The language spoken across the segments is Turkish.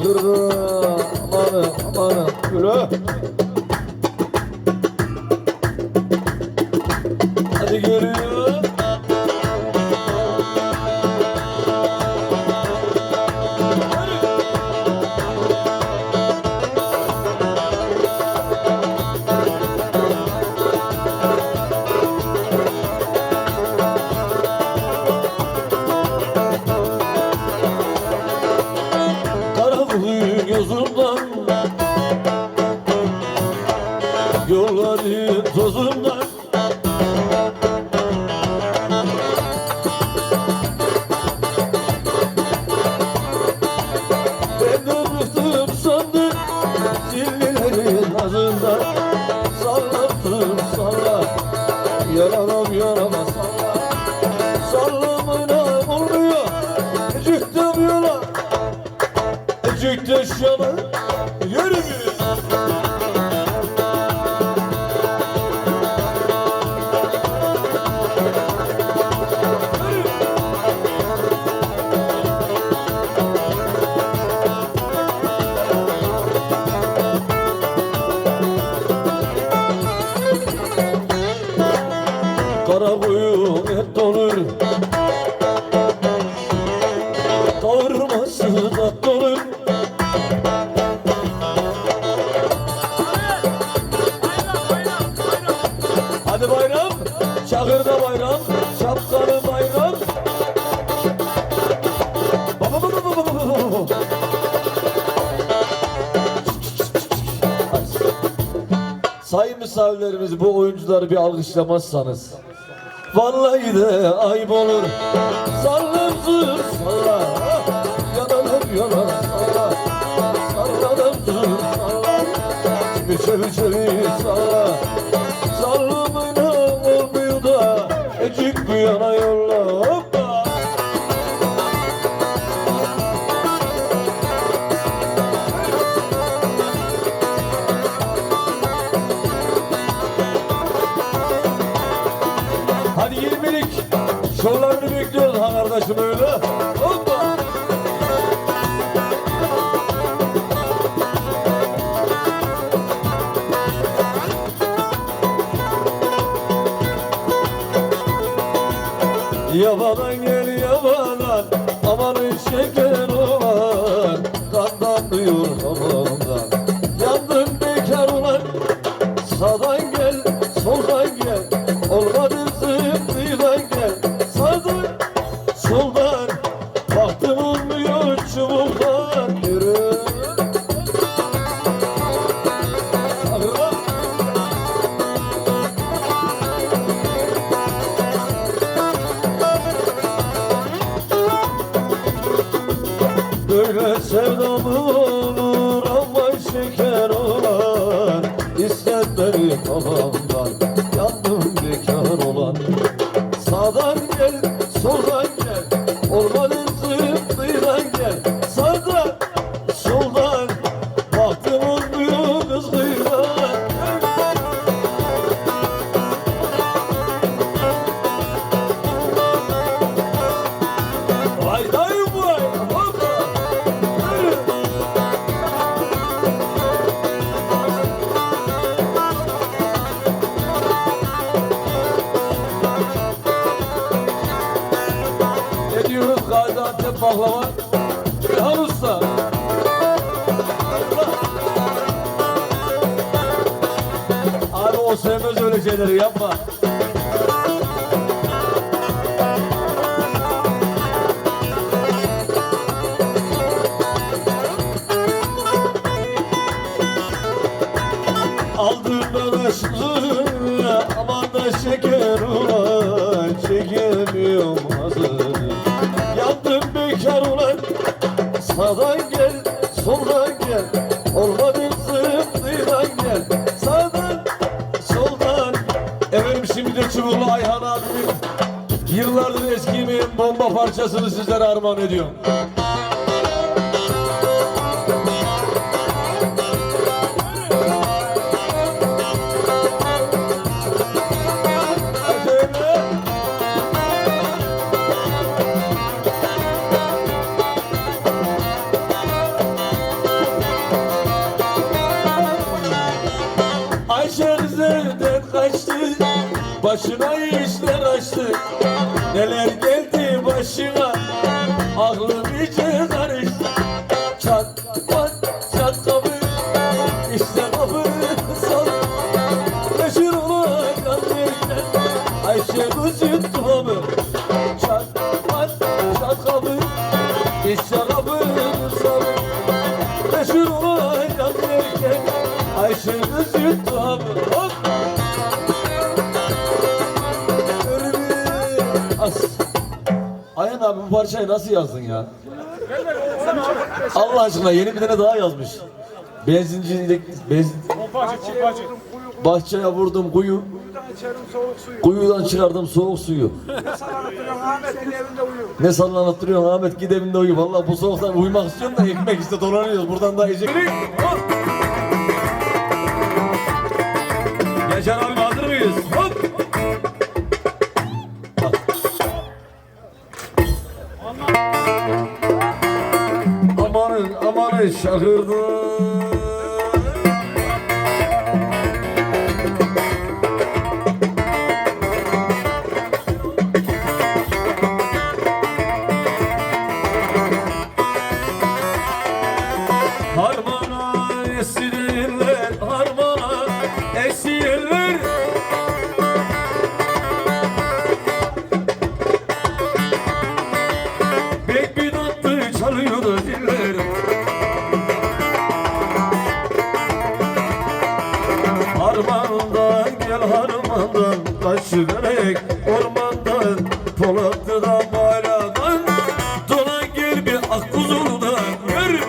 Bakırdı amanı amanı yürü. Hadi geliyor. Karanlık gözümden, yolların tozundan, ben de bıktım sandım zillilerin ağzından. Sallattım salla, yalanam yarama salla. Sallamayla olmuyor, eciktim yola, eciktim şana, yürü yürü. Kara koyun et olur, kavurması tat olur. Hadi bayram, Çakır'da bayram, Şapkalı bayram. Baba baba baba baba baba. Sayın misafirlerimiz, bu oyuncuları bir alkışlamazsanız vallahi de ayıp olur. Sallamsın salla, yanalım yalan salla. Sallamsın salla, bir çevi salla. Sallamına olmuyor da ecik bu yana yolla. Hoppa. Hadi 20'lik şovlarını bekliyoruz ha kardeşim öyle. Hoppa. Yabadan gel yabadan, amanın şeker olan, katlanmıyor hamamdan. Yandım bekar olan, sağdan gel, soldan gel, olmadı zıplıdan gel. Sağdan, soldan, baktım olmuyor çubuktan, yürü. Böyle sevdamı olur ama şeker olan, İstenmedim babamdan, yandım bekar olan. Sağdan gel, soldan gel, olmadı zıplıdan gel. Sağdan, soldan, baktım olmuyor kız kıyıdan. Vay dayım vay, hoppa. Ne diyoruz Gaziantep baklava? İlhan Usta. Abi o sevmez öyle şeyleri, yapma. Aldığımda başlı, aman da şeker ulan, çekemiyorum hazır. Yandım bekar ulan, sağdan gel, soldan gel, olmadı zıplıdan gel. Sağdan, soldan. Efendim şimdi de Çubuğlu Ayhan abimin yıllardır eskimeyen bomba parçasını sizlere armağan ediyorum. Ayşe kızından kaçtı, başına işler açtı. Neler geldi başına, aklım iyice karıştı. Çat pat çat kapı, işte kapı sal. Meşhur olacak derken Ayşe kız yuttu babı. Çat pat çat kapı, işte kapı sal. Meşhur olacak derken Ayşe kız yuttu babı. Hop! Ayhan abi bu parçayı nasıl yazdın ya? Allah aşkına yeni bir tane daha yazmış. Benzincilik, Pompacı. bahçeye vurdum kuyu, Kuyudan içerim soğuk suyu. kuyudan çıkardım soğuk suyu. Ne sallanıp Ahmet gel evinde uyu. Ne sallanıp duruyorsun Ahmet, git evinde uyu. Vallahi bu soğuktan uyumak istiyorum da ekmek işte dolanıyoruz. Buradan da yiyecek. Hop! Yaşar abi hazır mıyız? Hop! Amanın şakırdı. Harmana esirler, harmana esirler. Bek bir tatlı çalıyor ziller. Harmandan gel harmandan, taşı verek ormandan, Polatlı'dan bayradan, dolan gel bir Akkuzulu'dan. Ver!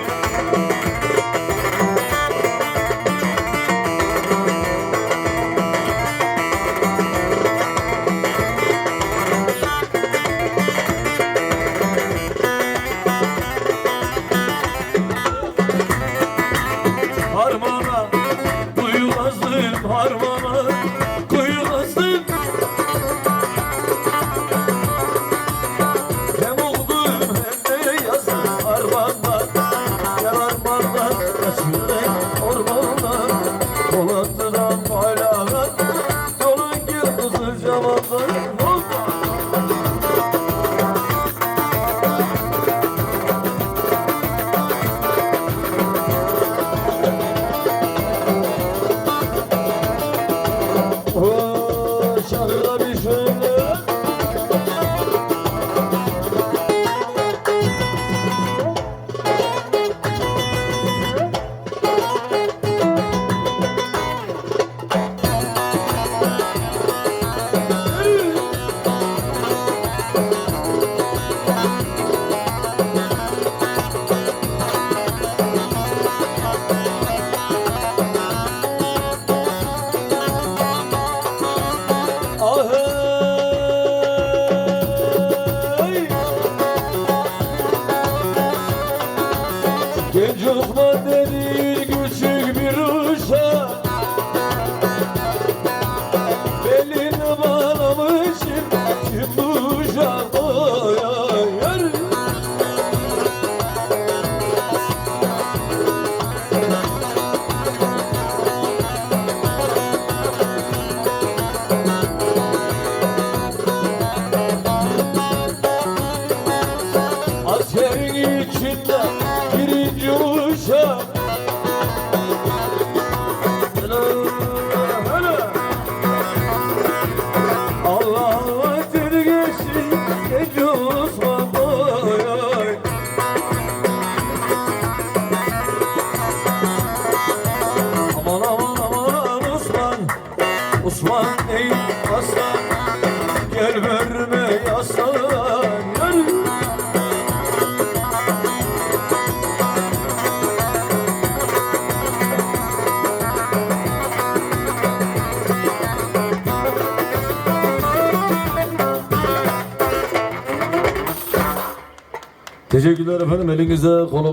Harmana duyulazdım, harmana kuyulazdım. Hem oldum hem de yazdım harmandan. Gel harmandan, kaçırek ormandan, Polatlı'dan bayrağdan, dolan gel Kızılcahamam'dan. Hoppa! Oo, şarkıda bir şöyle. Ahey! Genç Osman dedi küçük bir uşak, belini bağlamışım şimdi uşak. Oy oy oy. Askerin içinde birinci uşak. Allah Allah dedi geçsin genç Osman. Oy oy. Aman aman aman Osman, Osman ey aslan, gel verme yaslan. Yürü. Teşekkürler efendim, elinize kolum